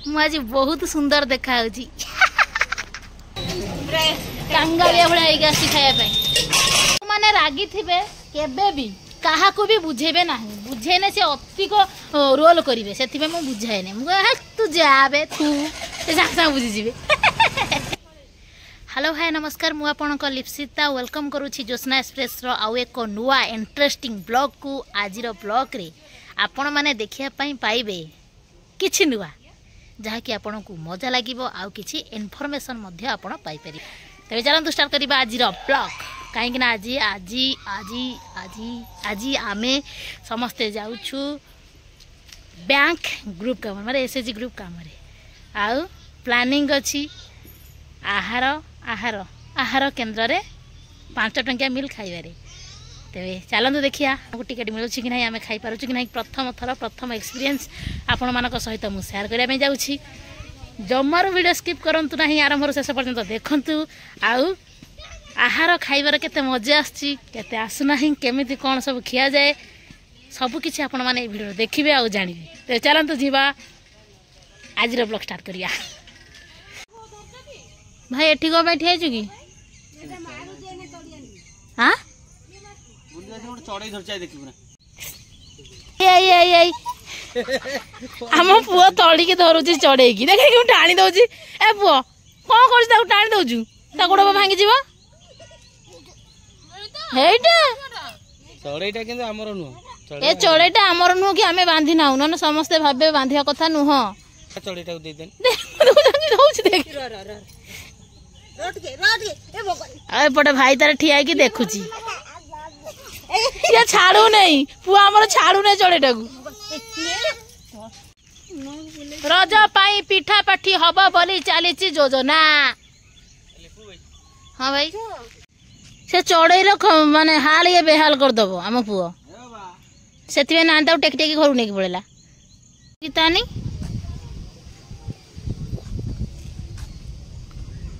मुझे बहुत सुंदर देखा कांगालिया भाई खायापी मैंने रागी थे केबे भी क्या भी बुझेबे ना बुझेने से अतिक रोल करेंगे से बुझाएने मुझे तू जाबे तू सागे बुझीजे। हेलो हाय नमस्कार मु आपणक लिप्सिता वेलकम करुछि ज्योत्स्ना एक्सप्रेस रो आउ एक नुआ इंटरेस्टिंग ब्लॉग को आज ब्लॉग रे आपण माने देखिया पई पाइबे किछि नुआ जहाँकि आपण को मजा लगिबो आउ किछि इन्फॉर्मेशन मध्य आपण पाई पारि। तबे चलंतु स्टार्ट करिबा आज ब्लॉग कहीं ना आज आज आज आज आज आमे समस्ते जाउछु बैंक ग्रुप काम माने एसएचजी ग्रुप काम रे आउ प्लानिंग अछि आहार आहार आहार केन्द्र रे 5 टंकिया मिल खाइबारे। तेरे चलतु देखिया टिकेट मिलूँ कि ना आम खाई पार्छु कि ना प्रथम थर प्रथम एक्सपीरियंस आपण मान सहित मुझे सेयार करने जाऊँगी। जमार वीडियो स्किप करूँ ना आरंभ शेष पर्यंत देखु आउ आहार खाइबार केते मजा आसते आसुना केमी कौन सब खिया जाए सबकि आपण मैंने वीडियो देखिए आउ जानवे। तो चलतु जीवा आज ब्लॉग स्टार्ट करिया। भाई एठी को बैठी आइछु कि हां आम पुआ तड़ी के धरुची चढ़े की देख टाणी दौची ए पुआ कौन कर टाणी दौचु ता गोड़ भांगी जीव ए चढ़ेटा आमर नुह कि आमे बांधी नाउ न समस्ते भाबे बांधिया कथा नुह चढ़ेटा दे देन एपटे भाई तार ठिया की देखुची ये छाड़ू नहीं पुआ हमर छाड़ू नहीं चढ़ेटा को रज पाई पिठा पाठी हबा बोली चलीची योजना। हाँ भाई से चढ़ई माने हाल ये बेहाल कर दबो आम पुओ से ना टेकी टेकी घर नहीं पड़ेला गीतानी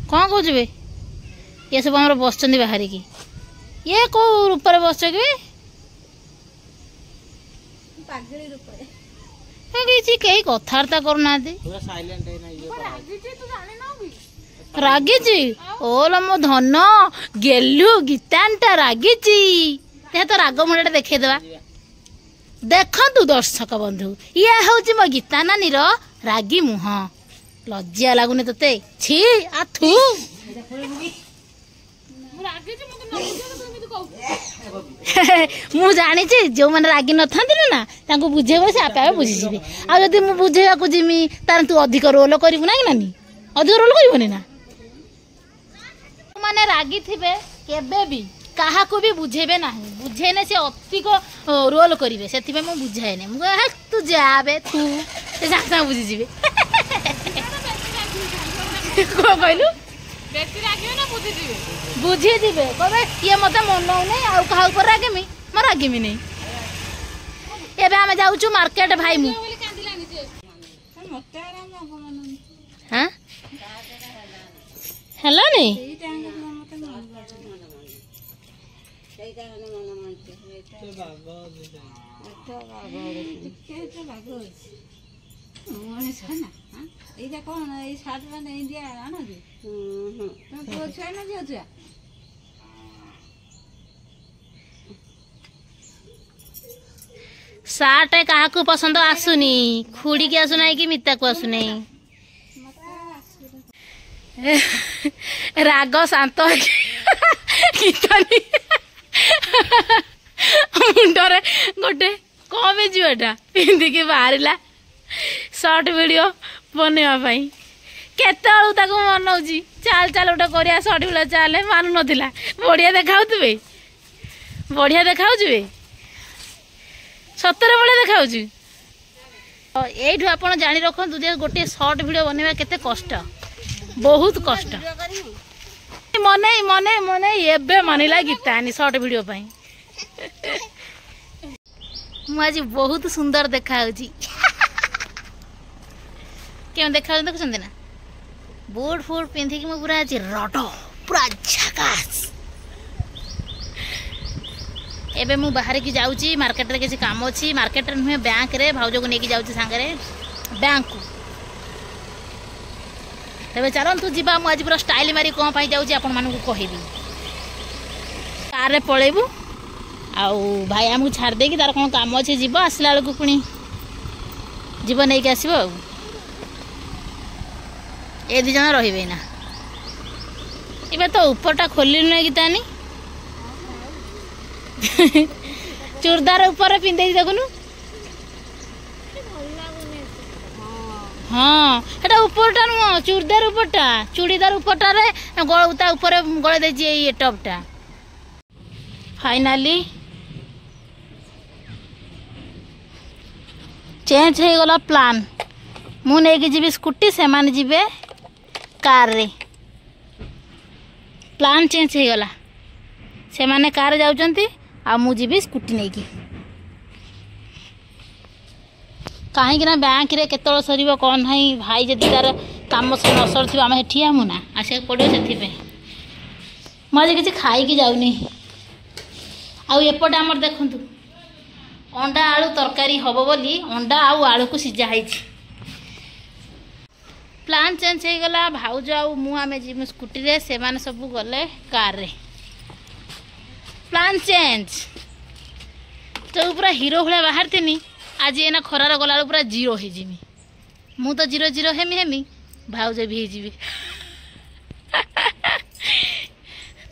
कौन कौच ये सब आम बस बाहर की ये कौ रूप बस कि कई कथबार्ता करना रागिची ओल मो धन गेलु गीतांटा रागिची तो राग मुंडा देखा देखु दर्शक बंधु ये हूँ मो गीता नानी रागी मुह लज्जा लगुनि तोते छी आथू मु जानी जो मैंने रागी न था ना बुझेब से आपे आपे बुझीजे आदि मुझे बुझेगा जिमी तार तू अधिक रोल करू ना कि नानी अधिक रोल करबनी ना माने रागी थे केबे भी क्या भी बुझेबे ना बुझेने से अतिक रोल करेंगे से बुझाएने मुझे तू जाबे तू सागे बुझीजे कौन कहलु बुझीजे कहे ये मत मन नहीं आउ कहा रागेमी मैं रागेमी नहीं एबे आमे जाउछु मार्केट भाई मु हाँ हेलो नहीं सार्ट क्या पसंद आसुनी खुड़ी की आसुना कि मिता को आसुना राग शांत मुंडरे गोटे कम झीटा पिंधिकी बाहर सर्ट वीडियो बनवाई केत मनाऊँ चाल चाल गोटे कर सर्ट वीडियो चाल मानु ना बढ़िया देखा बढ़िया देखा सतरे बड़े देखा यू आप जाणी रखु गोटे सर्ट वीडियो बनवा केते कष्ट बहुत कष्ट मन मन मन एबे मानिला गीतानी सर्ट वीडियो मुझे बहुत सुंदर देखा क्यों देखा देखुं ना बूट फूट पिंधिकी मुझे पूरा आज रड पूरा झकास एबे मु बाहर की जाऊँगी मार्केट रे किसी काम अच्छी मार्केट नुहे बैंक रे भाउज को लेकिन जाऊँगी सांगे बैंक को तेरे चलतु जा मुझे पूरा स्टाइल मारी कौन पाई जाऊँ आपण मानक कहबी कार पलैबू आउ भाई आमको छाड़ देकी तार कौन काम अच्छे जीव आसला बेलू पुणी जीव नहीं आसो ए दी जन रे ना ए तो ऊपरटा खोल ना गीतानी चूड़दार ऊपर पिंधे देखुनु हाँ एटा ऊपरटा नुह चूड़दार ऊपरटा चूड़ीदार ऊपरटा गलता ऊपर गले दे ये टपटा फाइनाली चेंज हो गला प्लान मु नहीं जीवी स्कूटी से माने जीवे कार रे प्लान चेंज हो गला से माने कार जाउचंती आ मु जीवी स्कूटी नहीं की कहीं ना बैंक रे केतल सर कौन ना भाई जदि तार कम न सर आम हेठी आमु ना आसे पड़ो से मुझे किसी खाई जाऊनी आउट आमर देखु अंडा आलू तरकारी हम बोली अंडा आउ आलू को सीझाई प्लान चेंज हो गला भाउज आउ मुझे जी स्कूटी रे से माने सब गले कार रे प्लान चेंज तो पूरा हीरो भाया बाहर थी आज एना खरार गला पूरा जीरो हो जिमी मु तो जीरो जीरो हेमी भाउज भी होजी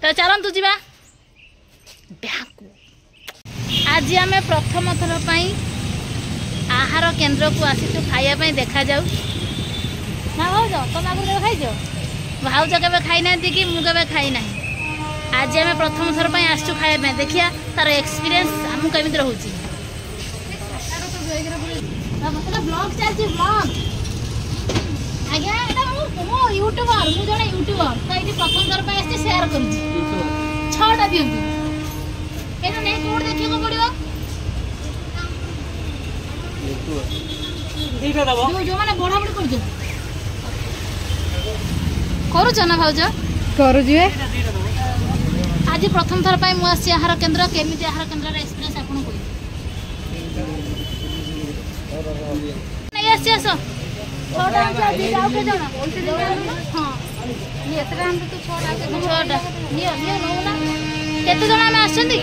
तो चलतु जा आज आम प्रथम थर आहार केन्द्र को आसीचु खाइबा देखा जाऊ ना भाउज तुम आगे खाइज भाउज के खाई ना कि मुझे खाई ना आज आम प्रथम थर आसचु खाइबा देखिया तार एक्सपीरियंस आमको केमी रोचे ब्लॉग चलती ब्लॉग आज्ञा मो यूट्यूबर मु जने यूट्यूबर तो ये प्रथम थर पे शेयर कर 6टा दियंतु एनो नहीं कोड देखिए को पड़ियो दीटा दबो जो माने बड़ा बड़ी कर दो करू जना भाउज करू जिवे आज प्रथम थर पे मु आसी आहार केन्द्र केमिति आहार केन्द्र रे एक्सपीरियंस आपन कोइ नहीं आसी आसो 6टा हम दी जाओ के जना हां ये एतरा हम तो 6टा नियो नियो नो ना केते जना में आछन दी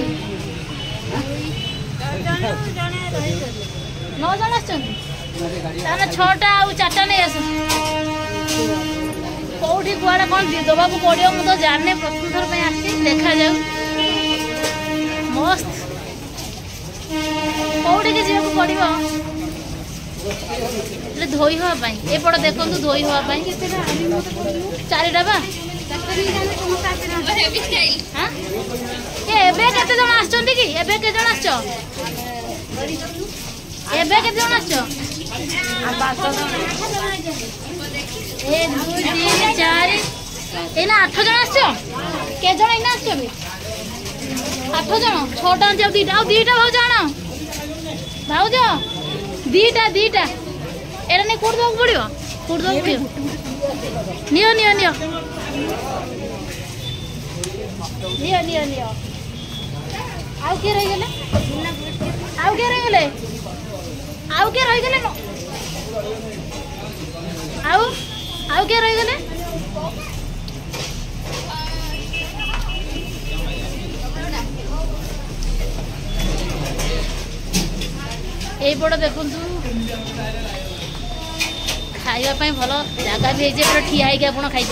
9 जन आछन ताना 6टा आ 4टा नहीं आसो कौटी कुआड़े कौन दबा को पड़ो मुझे तो जाने प्रथम थर पे आसी देखा जाऊ मस्त कौटी के जीवा को पड़ो धोई हाँपाई एपट देखु धोई हाँपाई 4टा बा एबे केते जण आछन कि एबे के जण आछो एबे केते जण आछो 1 2 3 4 एना 8 जण आछो के जण इना आछो बे 8 जण 6टा जाऊ दीटा भाउज आण भाउज दीटा एरा नहीं कोड दो पड़ियो कोड दो पड़ियो neo neo neo neo neo neo आउ के रही गेले आउ के रही गेले आउ के रही गेले आउ के रही गेले एपट देखु खाइबा भल जगह भी है ठिया होगी आप खाई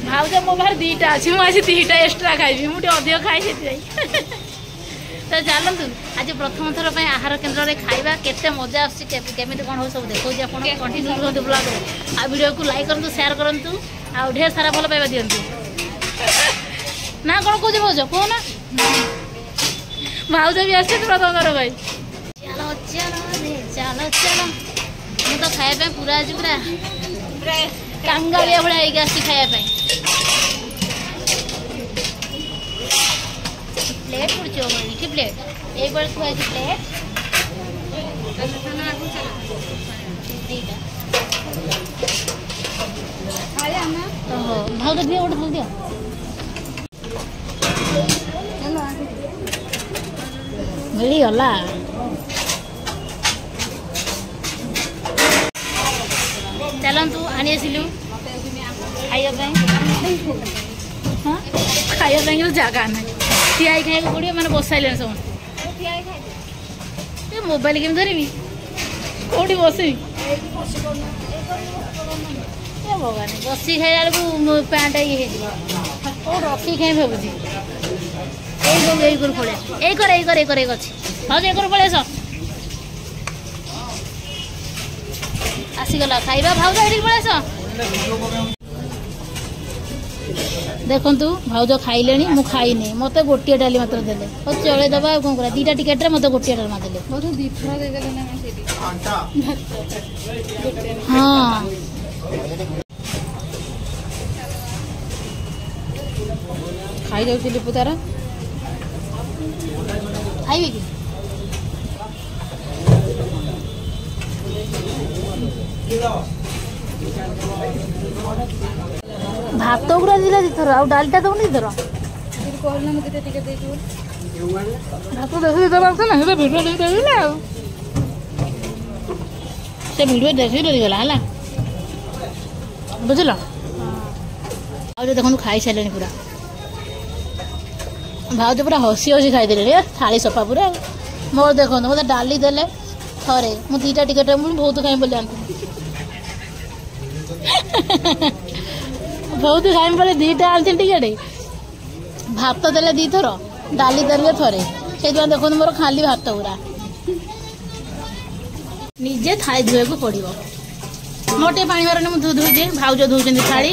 भाउज मो बाहर 2टा अच्छी मुझे 2टा एक्सट्रा खाइबी मुझे अधिक खाई तो चलतु आज प्रथम थर पे आहार केन्द्र में खाइबा केते मजा आसमी कौन हो सब देखा आप कंटिन्यू करूँ ब्लॉग आ वीडियो को लाइक करूँ शेयर करूँ आ ढेर सारा भल पाइबा दिंतु ना कौन कौच भाउज कहना भाउज भी आस प्रथम थर भाई चलो चलो चलो चलो मु तो खाया पूरा आज पूरा कांगालिया भाया आसी खाया प्लेट पड़ो कि प्लेट एक बार थुआ प्लेट ओहो भाव तो दियो गोटे दियो मिलगला चलतु आनी आसिलु खाइबा हाँ खाइबा जगह ना ठिया खाइबा पड़ो मैंने बसाइले समस्त मोबाइल केमी धरबी कौटी बसबी भगवान बसी खाइला बेलू पैंट ये कौट रखी खाई भावुची यही कर पड़े यही कर अच्छी भाज एक पड़े आस आसीगला खाइबा भाज ये पड़े आस देखु भाज खाइले मु खाइनी मत गोटे डाली मात्र देले चले दबा कौन करा दीटा टिकेट मत गोटे डालमा देले हाँ खाई जाऊँ लिपु तार खाइबे कि भात गुड़ा दिला दीथर आ डालटा दौन दीथर भात देखी ना भिडियो देखिले से भिडियो देखी गला है बुझल आज देखो खाई सारे पूरा भाज पूरा हसी हसी खाईदे थाली सफा पूरा मोर देखो मतलब डाली देले थरे मु दीटा टिकेट बहुत खाई बोले बहुत खाई बोले दीटा आनी टिकेट भात देले दी थर डाली देले थरे से देखो मोर खाली भात पूरा निजे थाली धोए को पड़ो मोटे पानी मारे मुझे धोचे भाज धोचन थाली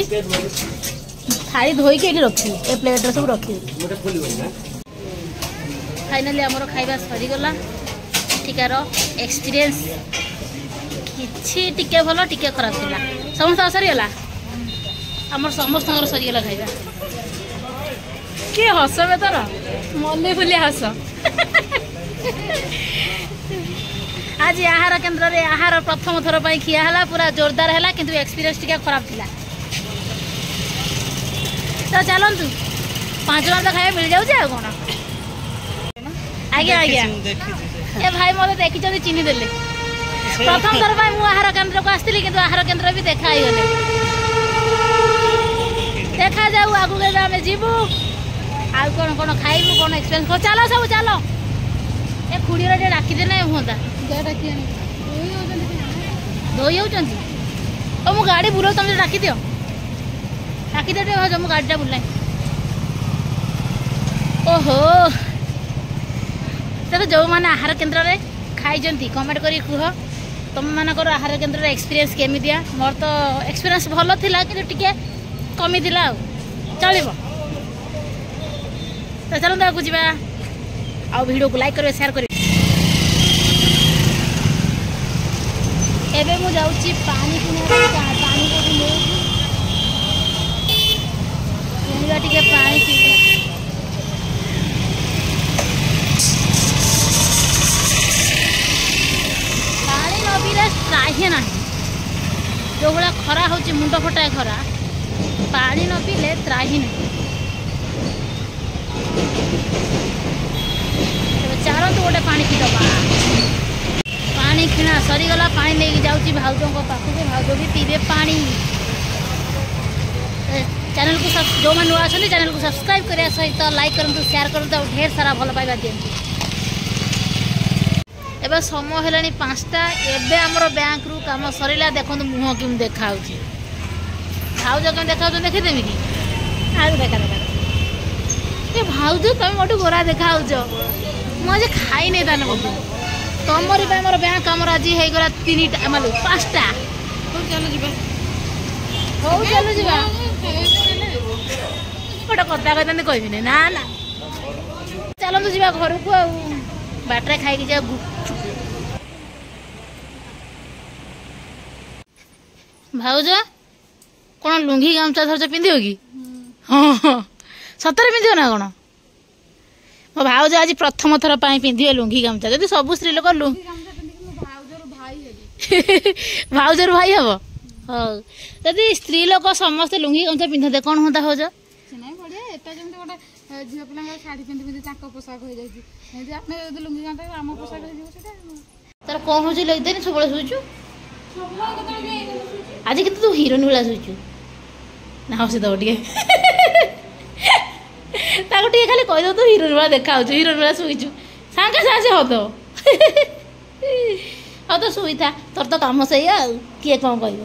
थाली धोईक ये रखी ए प्लेट सब रखी फाइनाली आमर खाइबा सरीगला टिकार एक्सपीरियंस किछि टिके भल टिके खराब थिला समस्त सरीगला आमर समस्त सरीगला खाइबा के हस बे तोर मल्ले फुले हस आज आहार केन्द्र रे आहार प्रथम थर पई खिया हला पूरा जोरदार हला किंतु एक्सपीरियंस टिके खराब थिला तो चलतु 5 टका खाଇବା मिल जाऊँ कौन आज्ञा आज्ञा ए भाई मत देखी चिन्ह देले प्रथम थर मुझे आहार केन्द्र को आसती कि आहार केन्द्र भी देखा गले देखा जाऊ आगु आम जीवु आ कौन कौन खाइबू कौन एक्सपीरियंस कर चलो सब चलो ए खुड़ीर टे डाकिदे ना हुआ धोई होती मु गाड़ी बुलाऊ तुम डाक दियो डाकी दे भाज मु गाड़ीटा बुलाई ओहो तेरे जो मैंने आहार केन्द्र में खाई कमेंट करी कह तुम मानकर आहार केन्द्र एक्सपीरियंस केमितिया मोर तो एक्सपीरियंस भल थिला कि टिके कमी थिला चलो तो चलते आगे जा आ वीडियो को लाइक करें शेयर करें एबे मु जाउची पानी किने पानी को टिके पानी पीबे पानी न पीले त्राही ना जो भाया खरा हो मुंड फटाए खरा पानी न पीले त्राही ना चाहतु गोटे पानी पीदबा पानी किना सरीगला पानी लेके जाऊँगी भाउजों पाखक भाउज भी पीबे पानी चैनल को जो मैंने नुआ अच्छा चैनल को सब्सक्राइब करने सहित लाइक करूँ शेयर करूँ ढेर सारा भल पाइबा दिखाँ एवं समय है 5टा एवं आमर बैंक रु कम सरला देखो मुह कि देखा भाउज कम देखा देखीदेवी कि देखा देखा ये भाउज तुम मोटू गोरा देखा मुझे खाई नहीं था तुमरी मोर बैंक आमर आज होगा 3टा 5टा हो चलो जा गोटे कथा कहते कहबी ना ना चलतु जा घर को बाटर खाई जा भाउज कौन लुंगी गामचा धरच पिंधिव कि हाँ हाँ सतरे पिंधिव ना कौन मो भाउज आज प्रथम थर पिंधे लुंगी गामचा जब सब स्त्री लोक भाउजर भाई हम हाँ जदि स्त्री लोक समस्त लुंगी गामचा पिंधते कौन होता भाउज झील पिला शाढ़ी पिंधि पिंधि पोशाक हो जाए लुंगी गामचा आम पोशाक तार कौन हो लगे सब शुचु आज कि तू हिरोइन भाया शुचु ନା ହସିଦେବ ଟିକେ ତାକୁ ଟିକେ ଖାଲି କହିଦେବ ତୁ ହିରୋଇନ୍ ଭଳିଆ ଦେଖାଯାଉଛୁ ହିରୋଇନ୍ ଭଳିଆ ଶୋଇଛୁ ସାଙ୍ଗେ ସାଙ୍ଗେ ହଦ ହଉ ତ ଶୋଇଥା ତୋର ତ କାମ ସେଇଆ ଆଉ କିଏ କ'ଣ କହିବ।